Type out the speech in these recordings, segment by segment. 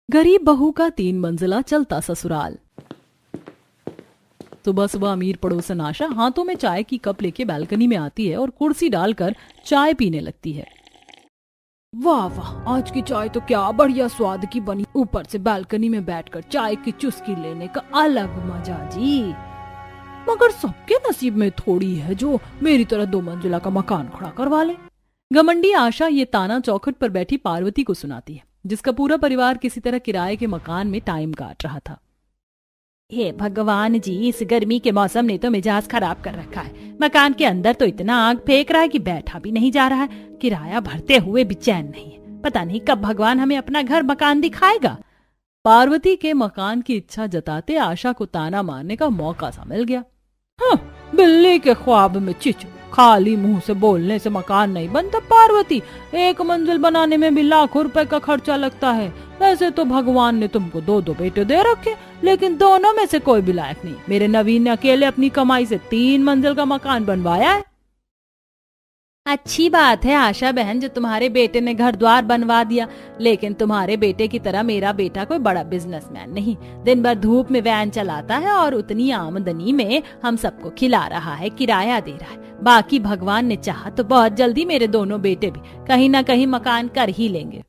गरीब बहू का 3 मंजिला चलता ससुराल। सुबह सुबह अमीर पड़ोसन आशा हाथों में चाय की कप लेके बालकनी में आती है और कुर्सी डालकर चाय पीने लगती है। वाह वाह, आज की चाय तो क्या बढ़िया स्वाद की बनी। ऊपर से बालकनी में बैठकर चाय की चुस्की लेने का अलग मजा जी। मगर सबके नसीब में थोड़ी है जो मेरी तरह 2 मंजिला का मकान खड़ा करवा ले। घमंडी आशा ये ताना चौखट पर बैठी पार्वती को सुनाती है, जिसका पूरा परिवार किसी तरह किराए के मकान में टाइम काट रहा था। हे भगवान जी, इस गर्मी के मौसम ने तो मिजाज खराब कर रखा है। मकान के अंदर तो इतना आग फेंक रहा है कि बैठा भी नहीं जा रहा है। किराया भरते हुए भी चैन नहीं है। पता नहीं कब भगवान हमें अपना घर मकान दिखाएगा। पार्वती के मकान की इच्छा जताते आशा को ताना मारने का मौका सा मिल गया। हाँ, बिल्ली के ख्वाब में चिच, खाली मुंह से बोलने से मकान नहीं बनता पार्वती। 1 मंजिल बनाने में भी लाखों रुपए का खर्चा लगता है। वैसे तो भगवान ने तुमको 2 बेटे दे रखे, लेकिन दोनों में से कोई भी लायक नहीं। मेरे नवीन ने अकेले अपनी कमाई से 3 मंजिल का मकान बनवाया है। अच्छी बात है आशा बहन, जो तुम्हारे बेटे ने घर द्वार बनवा दिया, लेकिन तुम्हारे बेटे की तरह मेरा बेटा कोई बड़ा बिजनेसमैन नहीं। दिन भर धूप में वैन चलाता है और उतनी आमदनी में हम सबको खिला रहा है, किराया दे रहा है। बाकी भगवान ने चाहा तो बहुत जल्दी मेरे दोनों बेटे भी कहीं ना कहीं मकान कर ही लेंगे।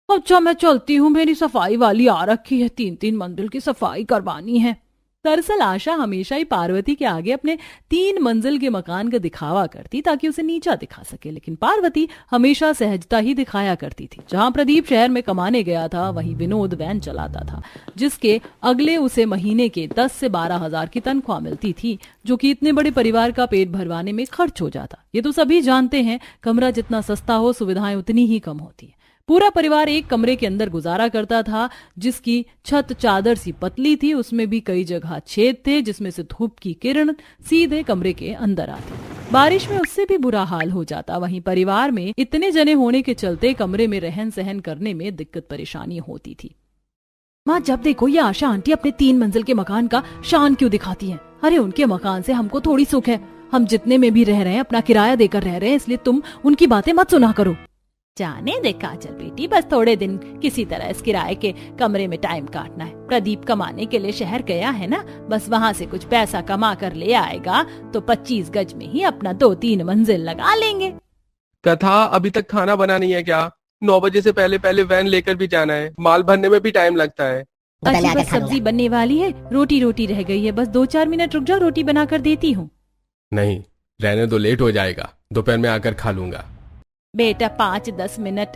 अच्छा, मैं चलती हूँ, मेरी सफाई वाली आ रखी है, 3-3 मंजिल की सफाई करवानी है। दरअसल आशा हमेशा ही पार्वती के आगे अपने 3 मंजिल के मकान का दिखावा करती ताकि उसे नीचा दिखा सके, लेकिन पार्वती हमेशा सहजता ही दिखाया करती थी। जहां प्रदीप शहर में कमाने गया था, वहीं विनोद वैन चलाता था, जिसके अगले उसे महीने के 10 से 12 हजार की तनख्वाह मिलती थी, जो कि इतने बड़े परिवार का पेट भरवाने में खर्च हो जाता। ये तो सभी जानते हैं, कमरा जितना सस्ता हो सुविधाएं उतनी ही कम होती है। पूरा परिवार एक कमरे के अंदर गुजारा करता था, जिसकी छत चादर सी पतली थी। उसमें भी कई जगह छेद थे, जिसमें से धूप की किरण सीधे कमरे के अंदर आती। बारिश में उससे भी बुरा हाल हो जाता। वहीं परिवार में इतने जने होने के चलते कमरे में रहन सहन करने में दिक्कत परेशानी होती थी। माँ, जब देखो ये आशा आंटी अपने 3 मंजिल के मकान का शान क्यों दिखाती हैं? अरे उनके मकान से हमको थोड़ी सुख है। हम जितने में भी रह रहे हैं अपना किराया देकर रह रहे हैं, इसलिए तुम उनकी बातें मत सुना करो। जाने दे काजल बेटी, बस थोड़े दिन किसी तरह इस किराए के कमरे में टाइम काटना है। प्रदीप कमाने के लिए शहर गया है ना, बस वहाँ से कुछ पैसा कमा कर ले आएगा तो 25 गज में ही अपना 2-3 मंजिल लगा लेंगे। कथा, अभी तक खाना बना नहीं है क्या? 9 बजे से पहले पहले वैन लेकर भी जाना है, माल भरने में भी टाइम लगता है। अच्छी, बस सब्जी बनने वाली है, रोटी रह गई है, बस 2-4 मिनट रुक जाओ, रोटी बना कर देती हूँ। नहीं, रहने दो, लेट हो जाएगा, दोपहर में आकर खा लूंगा। बेटा 5-10 मिनट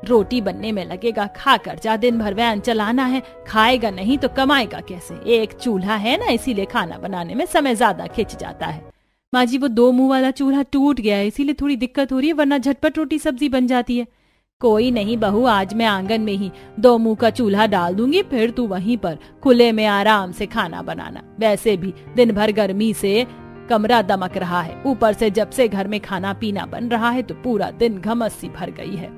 रोटी बनने में लगेगा, खा कर जा। दिन भर वैन चलाना है, खाएगा नहीं तो कमाएगा कैसे? एक चूल्हा है ना, इसीलिए खाना बनाने में समय ज्यादा खिंच जाता है। माँ जी, वो 2 मुंह वाला चूल्हा टूट गया है, इसीलिए थोड़ी दिक्कत हो रही है, वरना झटपट रोटी सब्जी बन जाती है। कोई नहीं बहू, आज मैं आंगन में ही 2 मुंह का चूल्हा डाल दूंगी, फिर तू वहीं पर खुले में आराम से खाना बनाना। वैसे भी दिन भर गर्मी से कमरा दमक रहा है, ऊपर से जब से घर में खाना पीना बन रहा है तो पूरा दिन घमस सी भर गई है।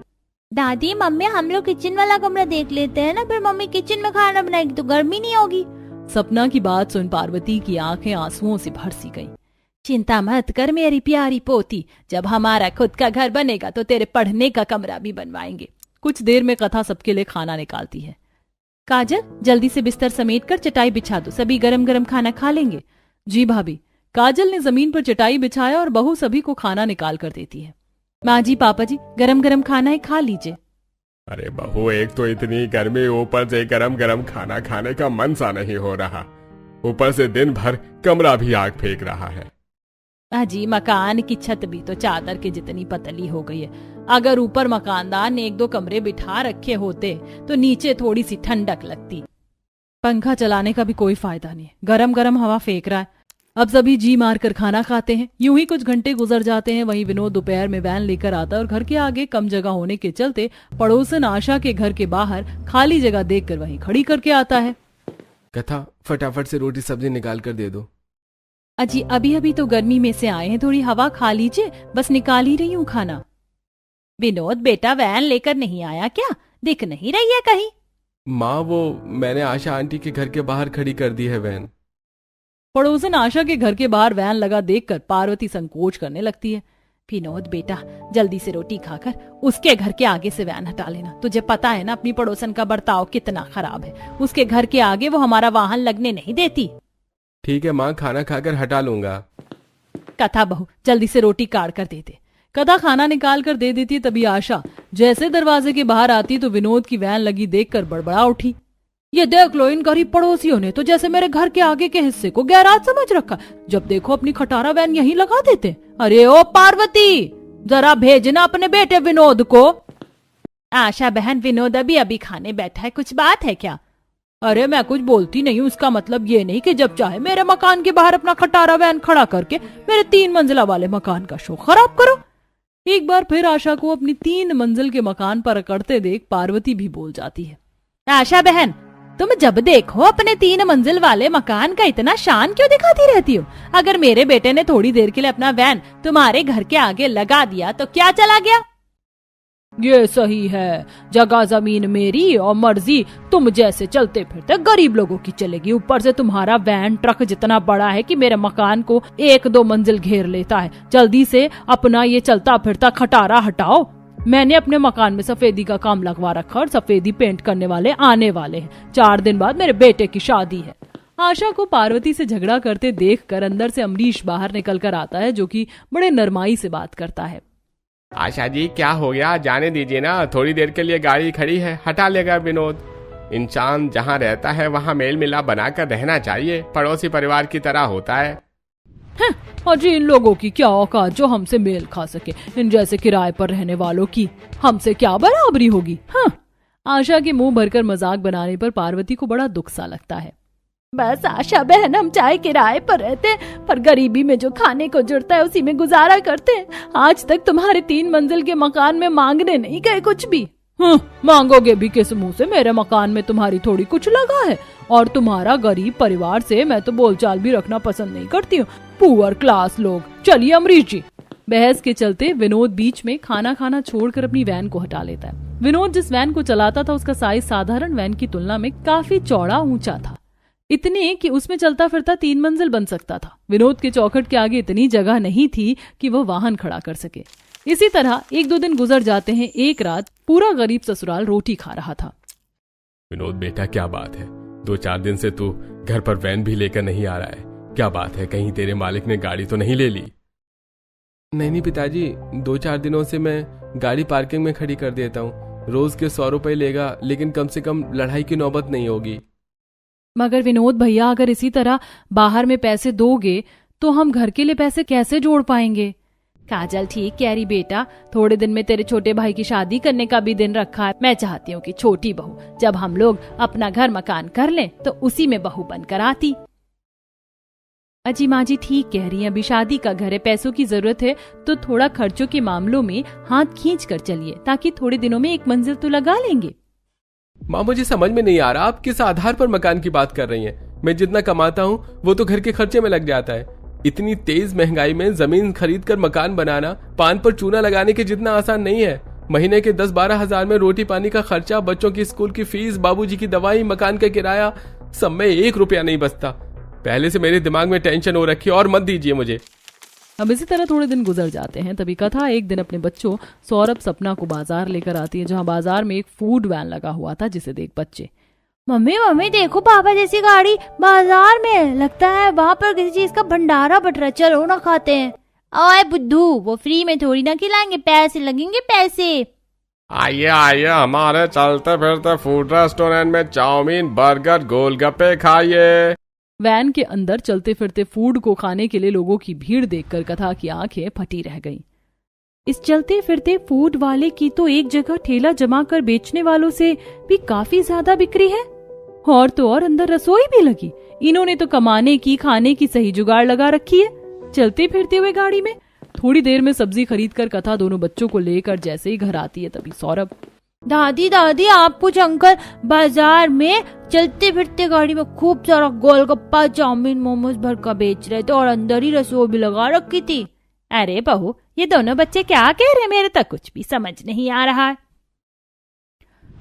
दादी, मम्मी, हम लोग किचन वाला कमरा देख लेते हैं ना, फिर मम्मी किचन में खाना बनाएगी तो गर्मी नहीं होगी। सपना की बात सुन पार्वती की आंखें आंसुओं से भर सी गईं। चिंता मत कर मेरी प्यारी पोती, जब हमारा खुद का घर बनेगा तो तेरे पढ़ने का कमरा भी बनवाएंगे। कुछ देर में कथा सबके लिए खाना निकालती है। काजल, जल्दी से बिस्तर समेट कर चटाई बिछा दो, सभी गरम गरम खाना खा लेंगे। जी भाभी। काजल ने जमीन पर चटाई बिछाया और बहू सभी को खाना निकाल कर देती है। माँ जी, पापा जी, गरम गरम खाना है, खा लीजिए। अरे बहू, एक तो इतनी गर्मी, ऊपर से गरम गरम खाना खाने का मन सा नहीं हो रहा, ऊपर से दिन भर कमरा भी आग फेंक रहा है। माँ जी, मकान की छत भी तो चादर के जितनी पतली हो गई है। अगर ऊपर मकानदार ने 1-2 कमरे बिठा रखे होते तो नीचे थोड़ी सी ठंडक लगती। पंखा चलाने का भी कोई फायदा नहीं, गरम गरम हवा फेंक रहा है। अब सभी जी मार कर खाना खाते हैं। यूं ही कुछ घंटे गुजर जाते हैं। वहीं विनोद दोपहर में वैन लेकर आता है और घर के आगे कम जगह होने के चलते पड़ोसन आशा के घर के बाहर खाली जगह देखकर वहीं खड़ी करके आता है। कथा, फटाफट से रोटी सब्जी निकाल कर दे दो। अजी, अभी अभी तो गर्मी में से आए हैं, थोड़ी हवा खा लीजिए, बस निकाल ही रही हूँ खाना। विनोद बेटा, वैन लेकर नहीं आया क्या? दिख नहीं रही है कहीं? माँ, वो मैंने आशा आंटी के घर के बाहर खड़ी कर दी है वैन। पड़ोसन आशा के घर के बाहर वैन लगा देखकर पार्वती संकोच करने लगती है। विनोद बेटा, जल्दी से रोटी खाकर उसके घर के आगे से वैन हटा लेना। तुझे पता है ना अपनी पड़ोसन का बर्ताव कितना खराब है। उसके घर के आगे वो हमारा वाहन लगने नहीं देती। ठीक है माँ, खाना खाकर हटा लूंगा। कथा बहू जल्दी से रोटी काट कर दे दे। कथा खाना निकाल कर दे देती है। तभी आशा जैसे दरवाजे के बाहर आती तो विनोद की वैन लगी देखकर बड़बड़ा उठी। ये देख लो, इन गरीब पड़ोसियों ने तो जैसे मेरे घर के आगे के हिस्से को गैराज समझ रखा। जब देखो अपनी खटारा वैन यहीं लगा देते। अरे ओ पार्वती, जरा भेजना अपने बेटे विनोद को। आशा बहन, विनोद अभी अभी खाने बैठा है, कुछ बात है क्या? अरे मैं कुछ बोलती नहीं हूँ, उसका मतलब ये नहीं कि जब चाहे मेरे मकान के बाहर अपना खटारा वैन खड़ा करके मेरे 3 मंजिला वाले मकान का शो खराब करो। एक बार फिर आशा को अपनी 3 मंजिल के मकान पर अकड़ते देख पार्वती भी बोल जाती है। आशा बहन, तुम जब देखो अपने 3 मंजिल वाले मकान का इतना शान क्यों दिखाती रहती हो? अगर मेरे बेटे ने थोड़ी देर के लिए अपना वैन तुम्हारे घर के आगे लगा दिया तो क्या चला गया? ये सही है, जगह जमीन मेरी और मर्जी तुम जैसे चलते फिरते गरीब लोगों की चलेगी। ऊपर से तुम्हारा वैन ट्रक जितना बड़ा है कि मेरे मकान को 1-2 मंजिल घेर लेता है। जल्दी से अपना ये चलता फिरता खटारा हटाओ। मैंने अपने मकान में सफेदी का काम लगवा रखा और सफेदी पेंट करने वाले आने वाले हैं। 4 दिन बाद मेरे बेटे की शादी है। आशा को पार्वती से झगड़ा करते देखकर अंदर से अमरीश बाहर निकल कर आता है, जो कि बड़े नरमाई से बात करता है। आशा जी क्या हो गया, जाने दीजिए ना, थोड़ी देर के लिए गाड़ी खड़ी है, हटा लेगा विनोद। इंसान जहाँ रहता है वहाँ मेल मिलाप बनाकर रहना चाहिए, पड़ोसी परिवार की तरह होता है। अजी इन लोगों की क्या औकात जो हमसे मेल खा सके। इन जैसे किराए पर रहने वालों की हमसे क्या बराबरी होगी। आशा के मुंह भरकर मजाक बनाने पर पार्वती को बड़ा दुख सा लगता है। बस आशा बहन, हम चाहे किराए पर रहते पर गरीबी में जो खाने को जुड़ता है उसी में गुजारा करते हैं। आज तक तुम्हारे 3 मंजिल के मकान में मांगने नहीं गए कुछ भी। मांगोगे भी किस मुंह से? मेरे मकान में तुम्हारी थोड़ी कुछ लगा है। और तुम्हारा गरीब परिवार से मैं तो बोलचाल भी रखना पसंद नहीं करती हूँ। पुअर क्लास लोग। चलिए अमरीश जी। बहस के चलते विनोद बीच में खाना खाना छोड़कर अपनी वैन को हटा लेता है। विनोद जिस वैन को चलाता था उसका साइज साधारण वैन की तुलना में काफी चौड़ा ऊंचा था, इतने कि उसमें चलता फिरता 3 मंजिल बन सकता था। विनोद के चौखट के आगे इतनी जगह नहीं थी कि वह वाहन खड़ा कर सके। इसी तरह 1-2 दिन गुजर जाते हैं। एक रात पूरा गरीब ससुराल रोटी खा रहा था। विनोद बेटा क्या बात है, 2-4 दिन से तू घर पर वैन भी लेकर नहीं आ रहा है, क्या बात है? कहीं तेरे मालिक ने गाड़ी तो नहीं ले ली? नहीं पिताजी, 2-4 दिनों से मैं गाड़ी पार्किंग में खड़ी कर देता हूँ। रोज के 100 रुपए लेगा, लेकिन कम से कम लड़ाई की नौबत नहीं होगी। मगर विनोद भैया, अगर इसी तरह बाहर में पैसे दोगे तो हम घर के लिए पैसे कैसे जोड़ पाएंगे? काजल ठीक कह रही बेटा, थोड़े दिन में तेरे छोटे भाई की शादी करने का भी दिन रखा है। मैं चाहती हूँ कि छोटी बहू जब हम लोग अपना घर मकान कर लें तो उसी में बहू बनकर आती। अजी माँ जी ठीक कह रही हैं, अभी शादी का घर है, पैसों की जरूरत है तो थोड़ा खर्चों के मामलों में हाथ खींच कर चलिए, ताकि थोड़े दिनों में 1 मंजिल तो लगा लेंगे। माँ मुझे समझ में नहीं आ रहा आप किस आधार पर मकान की बात कर रही हैं। मैं जितना कमाता हूँ वो तो घर के खर्चे में लग जाता है। इतनी तेज महंगाई में जमीन खरीद कर मकान बनाना पान पर चूना लगाने के जितना आसान नहीं है। महीने के 10-12 हजार में रोटी पानी का खर्चा, बच्चों की स्कूल की फीस, बाबूजी की दवाई, मकान का किराया, सब में 1 रुपया नहीं बचता। पहले से मेरे दिमाग में टेंशन हो रखी है और मत दीजिए मुझे। अब इसी तरह थोड़े दिन गुजर जाते हैं। तभी कथा एक दिन अपने बच्चों सौरभ सपना को बाजार लेकर आती है, जहाँ बाजार में एक फूड वैन लगा हुआ था, जिसे देख बच्चे मम्मी देखो पापा जैसी गाड़ी बाजार में, लगता है वहाँ पर किसी चीज का भंडारा बट रहा, चलो ना खाते हैं। ओए बुद्धू, वो फ्री में थोड़ी ना खिलाएंगे, पैसे लगेंगे पैसे। आइए आइए हमारे चलते फिरते फूड रेस्टोरेंट में चाउमीन, बर्गर, गोलगप्पे खाइए। वैन के अंदर चलते फिरते फूड को खाने के लिए लोगों की भीड़ देखकर कथा की आंखें फटी रह गईं। इस चलते फिरते फूड वाले की तो एक जगह ठेला जमा कर बेचने वालों से भी काफी ज्यादा बिक्री है, और तो और अंदर रसोई भी लगी। इन्होंने तो कमाने की खाने की सही जुगाड़ लगा रखी है। चलते फिरते हुए गाड़ी में थोड़ी देर में सब्जी खरीद कर कथा दोनों बच्चों को लेकर जैसे ही घर आती है, तभी सौरभ दादी आप कुछ अंकल बाजार में चलते फिरते गाड़ी में खूब सारा गोलगप्पा, चाउमीन, मोमोज भर का बेच रहे थे और अंदर ही रसोई भी लगा रखी थी। अरे बहू, ये दोनों बच्चे क्या कह रहे हैं? मेरे तक कुछ भी समझ नहीं आ रहा है।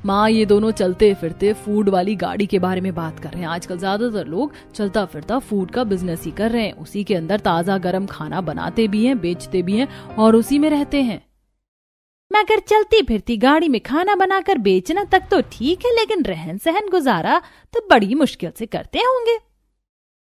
माँ ये दोनों चलते फिरते फूड वाली गाड़ी के बारे में बात कर रहे हैं। आजकल ज्यादातर लोग चलता फिरता फूड का बिजनेस ही कर रहे हैं। उसी के अंदर ताजा गरम खाना बनाते भी हैं, बेचते भी हैं और उसी में रहते हैं। मगर चलती फिरती गाड़ी में खाना बनाकर बेचना तक तो ठीक है, लेकिन रहन सहन गुजारा तो बड़ी मुश्किल से करते होंगे।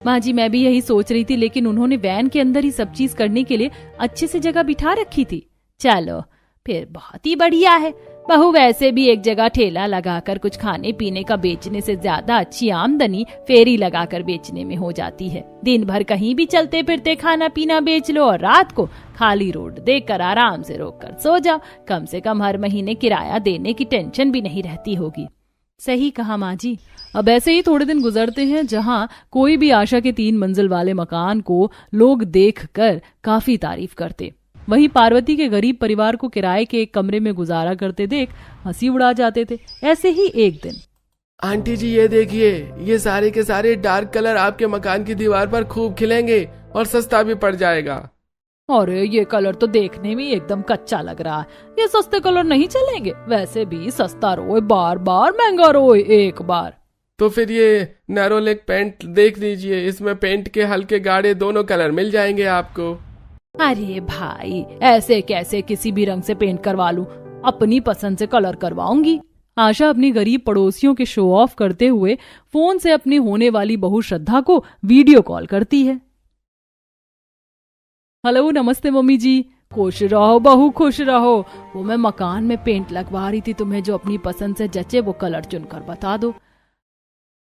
माँ जी मैं भी यही सोच रही थी, लेकिन उन्होंने वैन के अंदर ही सब चीज करने के लिए अच्छे से जगह बिठा रखी थी। चलो फिर बहुत ही बढ़िया है। बहू वैसे भी एक जगह ठेला लगाकर कुछ खाने पीने का बेचने से ज्यादा अच्छी आमदनी फेरी लगाकर बेचने में हो जाती है। दिन भर कहीं भी चलते फिरते खाना पीना बेच लो और रात को खाली रोड देखकर आराम से रोककर सो जाओ। कम से कम हर महीने किराया देने की टेंशन भी नहीं रहती होगी। सही कहा माँ जी। अब ऐसे ही थोड़े दिन गुजरते हैं जहाँ कोई भी आशा के 3 मंजिल वाले मकान को लोग देखकर काफी तारीफ करते, वहीं पार्वती के गरीब परिवार को किराए के एक कमरे में गुजारा करते देख हंसी उड़ा जाते थे। ऐसे ही एक दिन, आंटी जी ये देखिए, ये सारे के सारे डार्क कलर आपके मकान की दीवार पर खूब खिलेंगे और सस्ता भी पड़ जाएगा। अरे ये कलर तो देखने में एकदम कच्चा लग रहा है, ये सस्ते कलर नहीं चलेंगे। वैसे भी सस्ता रोए बार बार, महंगा रोए एक बार। तो फिर ये नैरो लेग पेंट देख लीजिए, इसमें पेंट के हल्के गाढ़े दोनों कलर मिल जाएंगे आपको। अरे भाई ऐसे कैसे किसी भी रंग से पेंट करवा लूं, अपनी पसंद से कलर करवाऊंगी। आशा अपनी गरीब पड़ोसियों के शो ऑफ करते हुए फोन से अपनी होने वाली बहू श्रद्धा को वीडियो कॉल करती है। हेलो नमस्ते मम्मी जी, खुश रहो बहू खुश रहो। वो मैं मकान में पेंट लगवा रही थी, तुम्हें जो अपनी पसंद से जचे वो कलर चुनकर बता दो।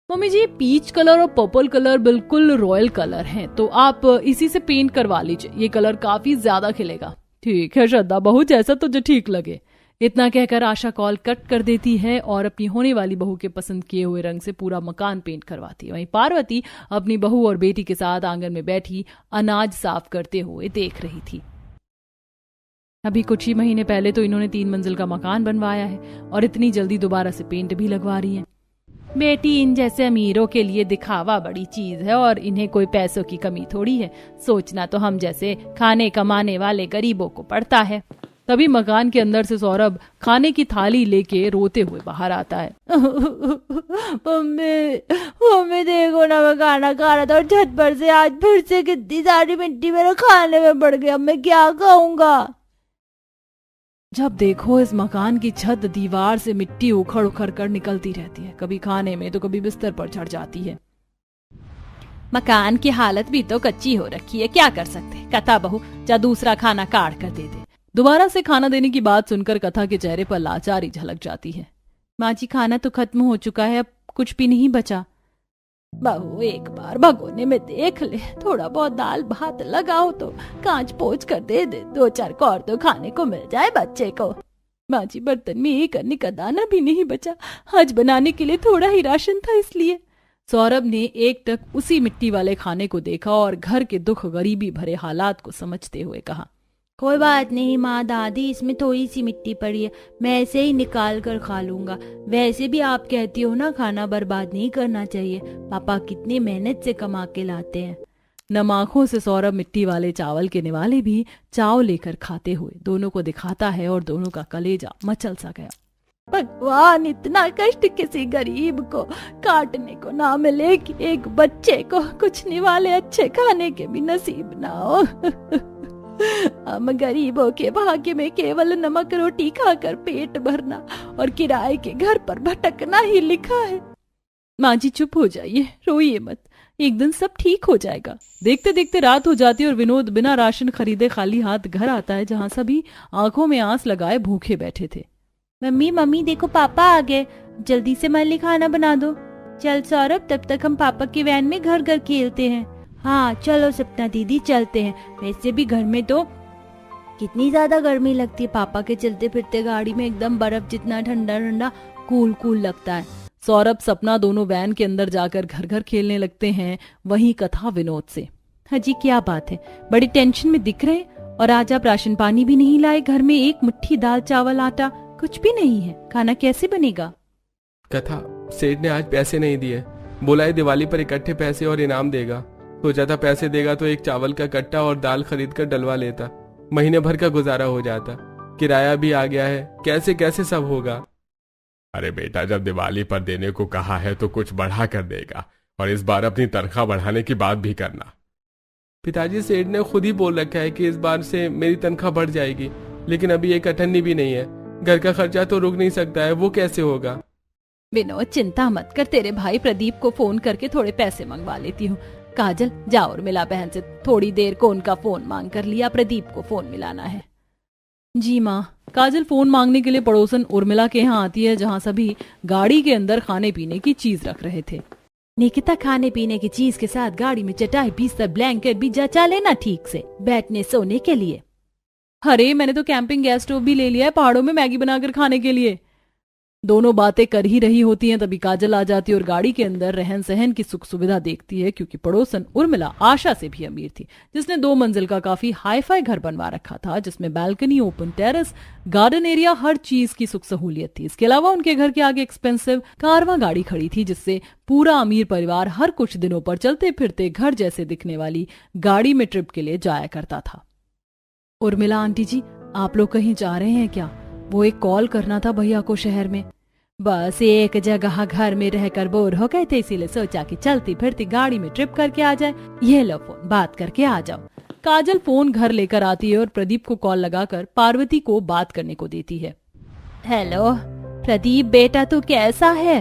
मम्मी जी पीच कलर और पर्पल कलर बिल्कुल रॉयल कलर हैं, तो आप इसी से पेंट करवा लीजिए, ये कलर काफी ज्यादा खिलेगा। ठीक है श्रद्धा बहू, जैसा तुझे ठीक लगे। इतना कहकर आशा कॉल कट कर देती है और अपनी होने वाली बहू के पसंद किए हुए रंग से पूरा मकान पेंट करवाती है। वहीं पार्वती अपनी बहू और बेटी के साथ आंगन में बैठी अनाज साफ करते हुए देख रही थी। अभी कुछ ही महीने पहले तो इन्होंने 3 मंजिल का मकान बनवाया है और इतनी जल्दी दोबारा से पेंट भी लगवा रही है। बेटी इन जैसे अमीरों के लिए दिखावा बड़ी चीज है और इन्हें कोई पैसों की कमी थोड़ी है। सोचना तो हम जैसे खाने कमाने वाले गरीबों को पड़ता है। तभी मकान के अंदर से सौरभ खाने की थाली लेके रोते हुए बाहर आता है। मम्मी देखो ना, मैं खाना खा रहा था और छत पर से आज फिर से कितनी सारी मिट्टी मेरे खाने में पड़ गई। अब मैं क्या खाऊंगा? जब देखो इस मकान की छत दीवार से मिट्टी उखड़ उखड़ कर निकलती रहती है, कभी खाने में तो कभी बिस्तर पर चढ़ जाती है। मकान की हालत भी तो कच्ची हो रखी है, क्या कर सकते। कथा बहू जा दूसरा खाना काट कर दे दे। दोबारा से खाना देने की बात सुनकर कथा के चेहरे पर लाचारी झलक जाती है। माँ जी खाना तो खत्म हो चुका है, अब कुछ भी नहीं बचा। बहू एक बार भगोने में देख ले, थोड़ा बहुत दाल भात लगाओ तो कांच पोंछ कर दे दे, 2-4 कौर तो खाने को मिल जाए बच्चे को। माँ जी बर्तन में एक अन्नी का दाना भी नहीं बचा, आज बनाने के लिए थोड़ा ही राशन था इसलिए। सौरभ ने एकटक उसी मिट्टी वाले खाने को देखा और घर के दुख गरीबी भरे हालात को समझते हुए कहा, कोई बात नहीं माँ दादी, इसमें थोड़ी सी मिट्टी पड़ी है, मैं ऐसे ही निकाल कर खा लूंगा। वैसे भी आप कहती हो ना खाना बर्बाद नहीं करना चाहिए, पापा कितनी मेहनत से कमा के लाते हैं। नम आंखों से सौरभ मिट्टी वाले चावल के निवाले भी चाव लेकर खाते हुए दोनों को दिखाता है और दोनों का कलेजा मचल सा गया। भगवान इतना कष्ट किसी गरीब को काटने को ना मिले कि एक बच्चे को कुछ निवाले अच्छे खाने के भी नसीब ना हो। हम गरीबों के भाग्य में केवल नमक रोटी खाकर पेट भरना और किराए के घर पर भटकना ही लिखा है। माँ जी चुप हो जाइए, रोइए मत, एक दिन सब ठीक हो जाएगा। देखते देखते रात हो जाती है और विनोद बिना राशन खरीदे खाली हाथ घर आता है, जहाँ सभी आंखों में आंस लगाए भूखे बैठे थे। मम्मी मम्मी देखो पापा आ गए, जल्दी से मल्ली खाना बना दो। चल सौरभ तब तक हम पापा की वैन में घर घर खेलते हैं। हाँ चलो सपना दीदी चलते हैं। वैसे भी घर में तो कितनी ज्यादा गर्मी लगती है, पापा के चलते फिरते गाड़ी में एकदम बर्फ जितना ठंडा ठंडा कूल कूल लगता है। सौरभ सपना दोनों वैन के अंदर जाकर घर घर खेलने लगते हैं। वहीं कथा विनोद से, हाँ जी क्या बात है, बड़ी टेंशन में दिख रहे हैं और आज आप राशन पानी भी नहीं लाए, घर में एक मुट्ठी दाल चावल आटा कुछ भी नहीं है, खाना कैसे बनेगा? कथा सेठ ने आज पैसे नहीं दिए, बोला है दिवाली पर इकट्ठे पैसे और इनाम देगा। सोचा था पैसे देगा तो एक चावल का कट्टा और दाल खरीद कर डलवा लेता, महीने भर का गुजारा हो जाता। किराया भी आ गया है, कैसे कैसे सब होगा। अरे बेटा, जब दिवाली पर देने को कहा है तो कुछ बढ़ा कर देगा, और इस बार अपनी तनख्वाह बढ़ाने की बात भी करना। पिताजी, सेठ ने खुद ही बोल रखा है कि इस बार से मेरी तनख्वाह बढ़ जाएगी, लेकिन अभी एक अठन्नी भी नहीं है। घर का खर्चा तो रुक नहीं सकता है, वो कैसे होगा? विनोद, चिंता मत कर, तेरे भाई प्रदीप को फोन करके थोड़े पैसे मंगवा लेती हूँ। काजल, जाओ और मिला बहन से थोड़ी देर को उनका फोन मांग कर लिया, प्रदीप को फोन मिलाना है। जी माँ। काजल फोन मांगने के लिए पड़ोसन उर्मिला के यहाँ आती है, जहाँ सभी गाड़ी के अंदर खाने पीने की चीज रख रहे थे। निकिता, खाने पीने की चीज के साथ गाड़ी में चटाई, बिस्तर, ब्लैंकेट भी जचा लेना ठीक से, बैठने सोने के लिए। अरे, मैंने तो कैंपिंग गैस स्टोव भी ले लिया है पहाड़ों में मैगी बनाकर खाने के लिए। दोनों बातें कर ही रही होती हैं, तभी काजल आ जाती है और गाड़ी के अंदर रहन सहन की सुख सुविधा देखती है, क्योंकि पड़ोसन उर्मिला आशा से भी अमीर थी, जिसने 2 मंजिल का काफी हाईफाई घर बनवा रखा था, जिसमें balcony, open terrace, garden area, हर चीज की सुख सहूलियत थी। इसके अलावा उनके घर के आगे एक्सपेंसिव कारवां गाड़ी खड़ी थी, जिससे पूरा अमीर परिवार हर कुछ दिनों पर चलते फिरते घर जैसे दिखने वाली गाड़ी में ट्रिप के लिए जाया करता था। उर्मिला आंटी जी, आप लोग कहीं जा रहे हैं क्या? वो एक कॉल करना था भैया को शहर में। बस एक जगह घर में रहकर बोर हो गए थे, इसीलिए सोचा कि चलती फिरती गाड़ी में ट्रिप करके आ जाए। ये लो फोन, बात करके आ जाओ। काजल फोन घर लेकर आती है और प्रदीप को कॉल लगाकर पार्वती को बात करने को देती है। हेलो प्रदीप बेटा, तू कैसा है?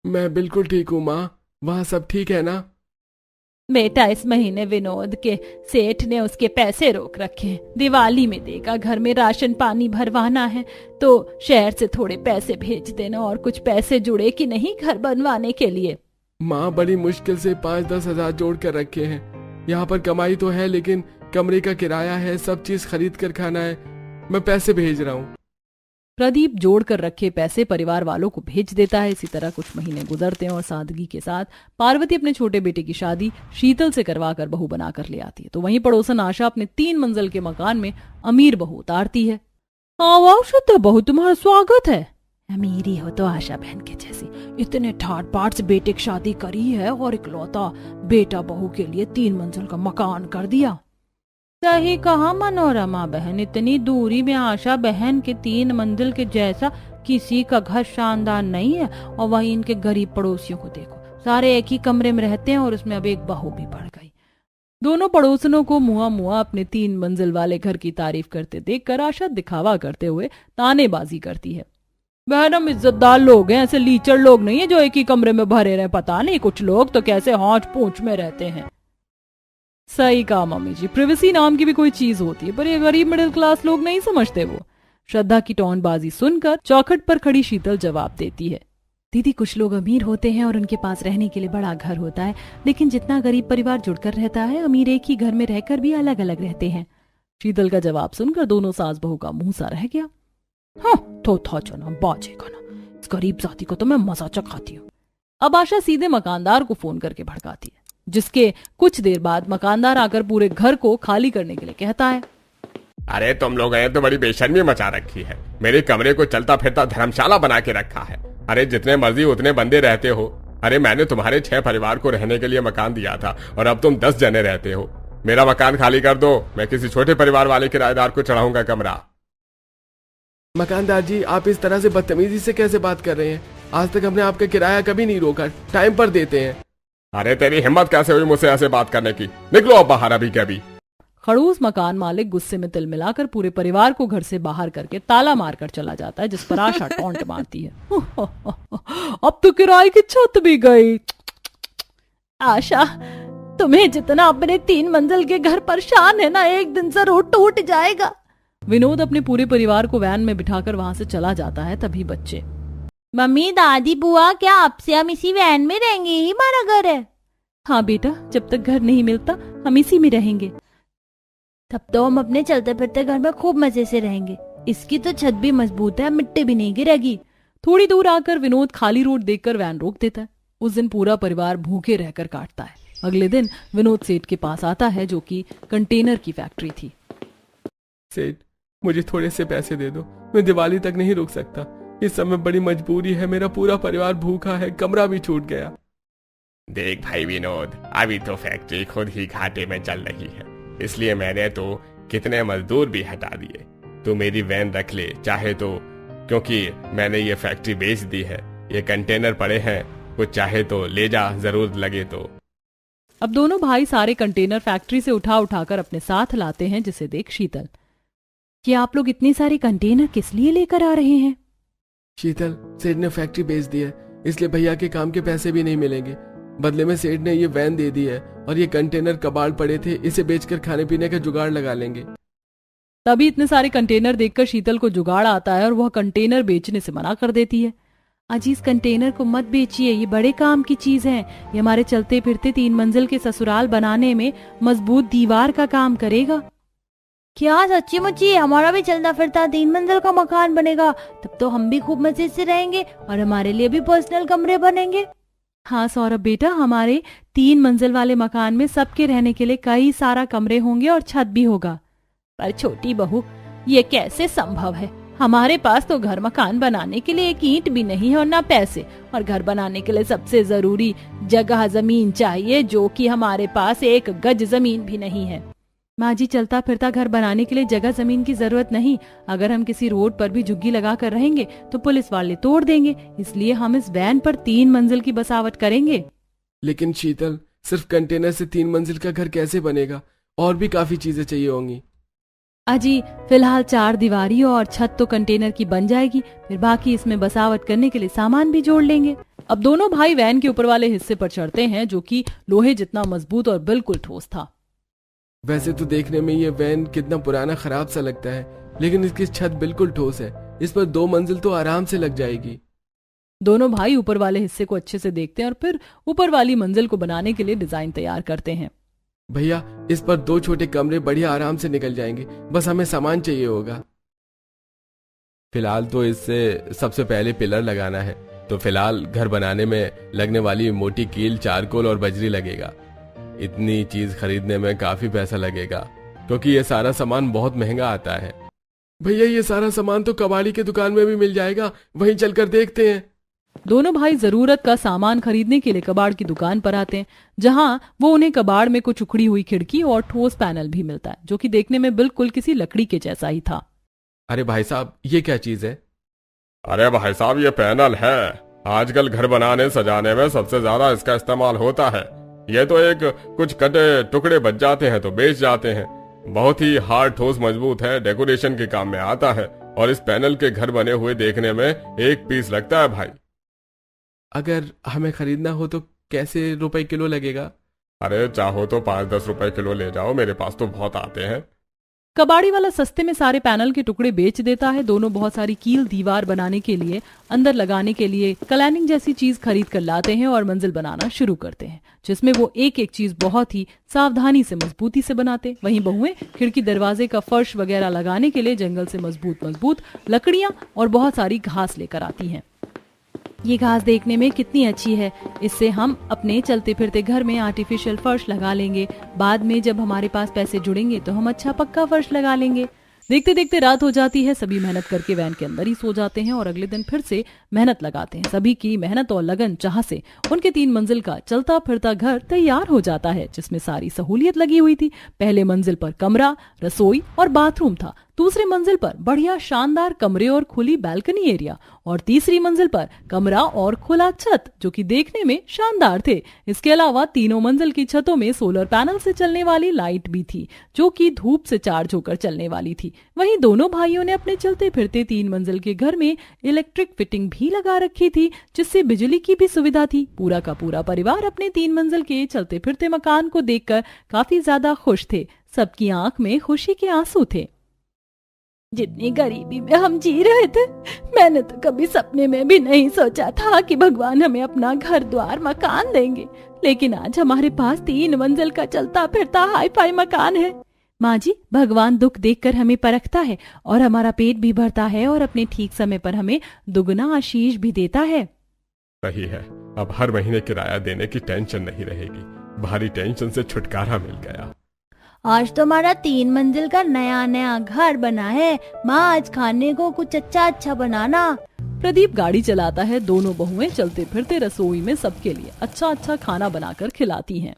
मैं बिल्कुल ठीक हूँ माँ, वहाँ सब ठीक है ना? बेटा, इस महीने विनोद के सेठ ने उसके पैसे रोक रखे हैं, दिवाली में देगा। घर में राशन पानी भरवाना है, तो शहर से थोड़े पैसे भेज देना। और कुछ पैसे जुड़े कि नहीं घर बनवाने के लिए? माँ, बड़ी मुश्किल से 5-10 हजार जोड़ कर रखे हैं। यहाँ पर कमाई तो है, लेकिन कमरे का किराया है, सब चीज खरीद कर खाना है। मैं पैसे भेज रहा हूँ। प्रदीप जोड़ कर रखे पैसे परिवार वालों को भेज देता है। इसी तरह कुछ महीने गुजरते हैं और सादगी के साथ पार्वती अपने छोटे बेटे की शादी शीतल से करवाकर बहू बनाकर ले आती है। तो वहीं पड़ोसन आशा अपने 3 मंजिल के मकान में अमीर बहू उतारती है। शुद्ध बहू, तुम्हारा स्वागत है। अमीरी हो तो आशा बहन के जैसी, इतने ठाट बाट से बेटे की शादी करी है और इकलौता बेटा बहू के लिए 3 मंजिल का मकान कर दिया। सही कहा मनोरमा बहन, इतनी दूरी में आशा बहन के 3 मंजिल के जैसा किसी का घर शानदार नहीं है। और वहीं इनके गरीब पड़ोसियों को देखो, सारे एक ही कमरे में रहते हैं और उसमें अब एक बहू भी बढ़ गई। दोनों पड़ोसनों को मुआ मुआ अपने 3 मंजिल वाले घर की तारीफ करते देखकर आशा दिखावा करते हुए तानेबाजी करती है। बहन, हम इज्जतदार लोग हैं, ऐसे लीचड़ लोग नहीं है जो एक ही कमरे में भरे रहे। पता नहीं कुछ लोग तो कैसे हौच पूंछ में रहते हैं। सही कहा मम्मी जी, प्रिवेसी नाम की भी कोई चीज होती है, पर ये गरीब मिडिल क्लास लोग नहीं समझते। वो श्रद्धा की टोनबाजी सुनकर चौखट पर खड़ी शीतल जवाब देती है। दीदी, कुछ लोग अमीर होते हैं और उनके पास रहने के लिए बड़ा घर होता है, लेकिन जितना गरीब परिवार जुड़कर रहता है, अमीर एक ही घर में रहकर भी अलग अलग रहते हैं। शीतल का जवाब सुनकर दोनों सास बहू का मुंह सा रह गया। हाँ, तो था जना बाजेगा ना, इस गरीब जाति को तो मैं मजा चखाती हूँ। अब आशा सीधे मकानदार को फोन करके भड़काती है, जिसके कुछ देर बाद मकानदार आकर पूरे घर को खाली करने के लिए कहता है। अरे तुम लोग तो बड़ी बेशर्मी मचा रखी है। मेरे कमरे को चलता फिरता धर्मशाला बना के रखा है। अरे जितने मर्जी उतने बंदे रहते हो। अरे मैंने तुम्हारे 6 परिवार को रहने के लिए मकान दिया था और अब तुम 10 जने रहते हो। मेरा मकान खाली कर दो, मैं किसी छोटे परिवार वाले किराएदार को चढ़ाऊंगा कमरा। मकानदार जी, आप इस तरह से बदतमीजी से कैसे बात कर रहे हैं? आज तक हमने आपका किराया कभी नहीं रोका, टाइम पर देते हैं। अरे तेरी हिम्मत कैसे हुई मुझसे ऐसे बात करने की? निकलो अब बाहर अभी के अभी। खड़ूस मकान मालिक गुस्से में तिल मिलाकर पूरे परिवार को घर से बाहर करके ताला मारकर चला जाता है, जिस पर आशा टॉन्ट मारती है। अब तो किराए की छत भी गई। आशा, तुम्हें जितना अपने 3 मंजिल के घर पर शान है ना, एक दिन जरूर टूट जाएगा। विनोद अपने पूरे परिवार को वैन में बिठाकर वहां से चला जाता है। तभी बच्चे, मम्मी, दादी, बुआ, क्या आपसे हम इसी वैन में रहेंगे? यही हमारा घर है। हाँ बेटा, जब तक घर नहीं मिलता हम इसी में रहेंगे। तब तो हम अपने चलते फिरते घर में खूब मजे से रहेंगे। इसकी तो छत भी मजबूत है, मिट्टी भी नहीं गिरेगी। थोड़ी दूर आकर विनोद खाली रोड देखकर वैन रोक देता है। उस दिन पूरा परिवार भूखे रहकर काटता है। अगले दिन विनोद सेठ के पास आता है, जो कि कंटेनर की फैक्ट्री थी। सेठ, मुझे थोड़े से पैसे दे दो, मैं दिवाली तक नहीं रुक सकता। इस समय बड़ी मजबूरी है, मेरा पूरा परिवार भूखा है, कमरा भी छूट गया। देख भाई विनोद, अभी तो फैक्ट्री खुद ही घाटे में चल रही है, इसलिए मैंने तो कितने मजदूर भी हटा दिए। तू मेरी वैन रख ले, चाहे तो क्योंकि मैंने ये फैक्ट्री बेच दी है। ये कंटेनर पड़े हैं, कुछ चाहे तो ले जा, जरूरत लगे तो। अब दोनों भाई सारे कंटेनर फैक्ट्री से उठा उठाकर अपने साथ लाते हैं, जिसे देख शीतल, कि आप लोग इतने सारे कंटेनर किस लिए लेकर आ रहे हैं? शीतल, सेठ ने फैक्ट्री बेच दी है, इसलिए भैया के काम के पैसे भी नहीं मिलेंगे। बदले में सेठ ने ये वैन दे दी है और ये कंटेनर कबाड़ पड़े थे, इसे बेचकर खाने पीने का जुगाड़ लगा लेंगे। तभी इतने सारे कंटेनर देखकर शीतल को जुगाड़ आता है और वह कंटेनर बेचने से मना कर देती है। अजी, इस कंटेनर को मत बेचिए, ये बड़े काम की चीज है। ये हमारे चलते फिरते 3 मंजिल के ससुराल बनाने में मजबूत दीवार का काम करेगा। क्या सच्ची मुच्ची हमारा भी चलता फिरता 3 मंजिल का मकान बनेगा? तब तो हम भी खूब मजे से रहेंगे और हमारे लिए भी पर्सनल कमरे बनेंगे। हाँ सौरभ बेटा, हमारे 3 मंजिल वाले मकान में सबके रहने के लिए कई सारा कमरे होंगे और छत भी होगा। पर छोटी बहू, ये कैसे संभव है? हमारे पास तो घर मकान बनाने के लिए एक ईंट भी नहीं है और ना पैसे, और घर बनाने के लिए सबसे जरूरी जगह जमीन चाहिए, जो कि हमारे पास 1 गज जमीन भी नहीं है। माँ जी, चलता फिरता घर बनाने के लिए जगह जमीन की जरूरत नहीं। अगर हम किसी रोड पर भी झुग्गी लगा कर रहेंगे तो पुलिस वाले तोड़ देंगे, इसलिए हम इस वैन पर 3 मंजिल की बसावट करेंगे। लेकिन शीतल, सिर्फ कंटेनर से 3 मंजिल का घर कैसे बनेगा? और भी काफी चीजें चाहिए होंगी। अजी, फिलहाल 4 दीवारी और छत तो कंटेनर की बन जाएगी, फिर बाकी इसमें बसावट करने के लिए सामान भी जोड़ लेंगे। अब दोनों भाई वैन के ऊपर वाले हिस्से पर चढ़ते हैं, जो कि लोहे जितना मजबूत और बिल्कुल ठोस था। वैसे तो देखने में ये वैन कितना पुराना खराब सा लगता है, लेकिन इसकी छत बिल्कुल ठोस है। इस पर 2 मंजिल तो आराम से लग जाएगी। दोनों भाई ऊपर वाले हिस्से को अच्छे से देखते हैं और फिर ऊपर वाली मंजिल को बनाने के लिए डिजाइन तैयार करते हैं। भैया, इस पर 2 छोटे कमरे बढ़िया आराम से निकल जाएंगे, बस हमें सामान चाहिए होगा। फिलहाल तो इससे सबसे पहले पिलर लगाना है, तो फिलहाल घर बनाने में लगने वाली मोटी कील, चारकोल और बजरी लगेगा। इतनी चीज खरीदने में काफी पैसा लगेगा, क्योंकि ये सारा सामान बहुत महंगा आता है। भैया, ये सारा सामान तो कबाड़ी की दुकान में भी मिल जाएगा, वहीं चलकर देखते हैं। दोनों भाई जरूरत का सामान खरीदने के लिए कबाड़ की दुकान पर आते हैं, जहां वो उन्हें कबाड़ में कुछ उखड़ी हुई खिड़की और ठोस पैनल भी मिलता है, जो कि देखने में बिल्कुल किसी लकड़ी के जैसा ही था। अरे भाई साहब, ये क्या चीज है? अरे भाई साहब, ये पैनल है। आजकल घर बनाने सजाने में सबसे ज्यादा इसका इस्तेमाल होता है। ये तो एक कुछ कटे टुकड़े बच जाते हैं तो बेच जाते हैं। बहुत ही हार्ड, ठोस, मजबूत है, डेकोरेशन के काम में आता है। और इस पैनल के घर बने हुए देखने में 1 पीस लगता है भाई। अगर हमें खरीदना हो तो कैसे रुपए किलो लगेगा? अरे चाहो तो 5-10 रुपए किलो ले जाओ, मेरे पास तो बहुत आते हैं। कबाड़ी वाला सस्ते में सारे पैनल के टुकड़े बेच देता है। दोनों बहुत सारी कील दीवार बनाने के लिए, अंदर लगाने के लिए क्लैनिंग जैसी चीज खरीद कर लाते हैं और मंजिल बनाना शुरू करते हैं, जिसमें वो एक एक चीज बहुत ही सावधानी से मजबूती से बनाते। वहीं बहुएं खिड़की दरवाजे का फर्श वगैरह लगाने के लिए जंगल से मजबूत लकड़ियां और बहुत सारी घास लेकर आती हैं। ये घास देखने में कितनी अच्छी है, इससे हम अपने चलते फिरते घर में आर्टिफिशियल फर्श लगा लेंगे। बाद में जब हमारे पास पैसे जुड़ेंगे तो हम अच्छा पक्का फर्श लगा लेंगे। देखते देखते रात हो जाती है। सभी मेहनत करके वैन के अंदर ही सो जाते हैं और अगले दिन फिर से मेहनत लगाते हैं। सभी की मेहनत और लगन चाह से उनके 3 मंजिल का चलता फिरता घर तैयार हो जाता है, जिसमें सारी सहूलियत लगी हुई थी। पहले मंजिल पर कमरा, रसोई और बाथरूम था। दूसरी मंजिल पर बढ़िया शानदार कमरे और खुली बैल्कनी एरिया, और तीसरी मंजिल पर कमरा और खुला छत, जो कि देखने में शानदार थे। इसके अलावा तीनों मंजिल की छतों में सोलर पैनल से चलने वाली लाइट भी थी, जो कि धूप से चार्ज होकर चलने वाली थी। वहीं दोनों भाइयों ने अपने चलते फिरते 3 मंजिल के घर में इलेक्ट्रिक फिटिंग भी लगा रखी थी, जिससे बिजली की भी सुविधा थी। पूरा का पूरा परिवार अपने 3 मंजिल के चलते फिरते मकान को देखकर काफी ज्यादा खुश थे। सबकी आंख में खुशी के आंसू थे। जितनी गरीबी में हम जी रहे थे, मैंने तो कभी सपने में भी नहीं सोचा था कि भगवान हमें अपना घर द्वार मकान देंगे। लेकिन आज हमारे पास 3 मंजिल का चलता फिरता हाई फाई मकान है। माँ जी, भगवान दुख देखकर हमें परखता है और हमारा पेट भी भरता है और अपने ठीक समय पर हमें दुगना आशीष भी देता है। सही है, अब हर महीने किराया देने की टेंशन नहीं रहेगी। भारी टेंशन से छुटकारा मिल गया। आज तो हमारा 3 मंजिल का नया नया घर बना है। माँ, आज खाने को कुछ अच्छा बनाना। प्रदीप गाड़ी चलाता है। दोनों बहुएं चलते फिरते रसोई में सबके लिए अच्छा खाना बनाकर खिलाती हैं।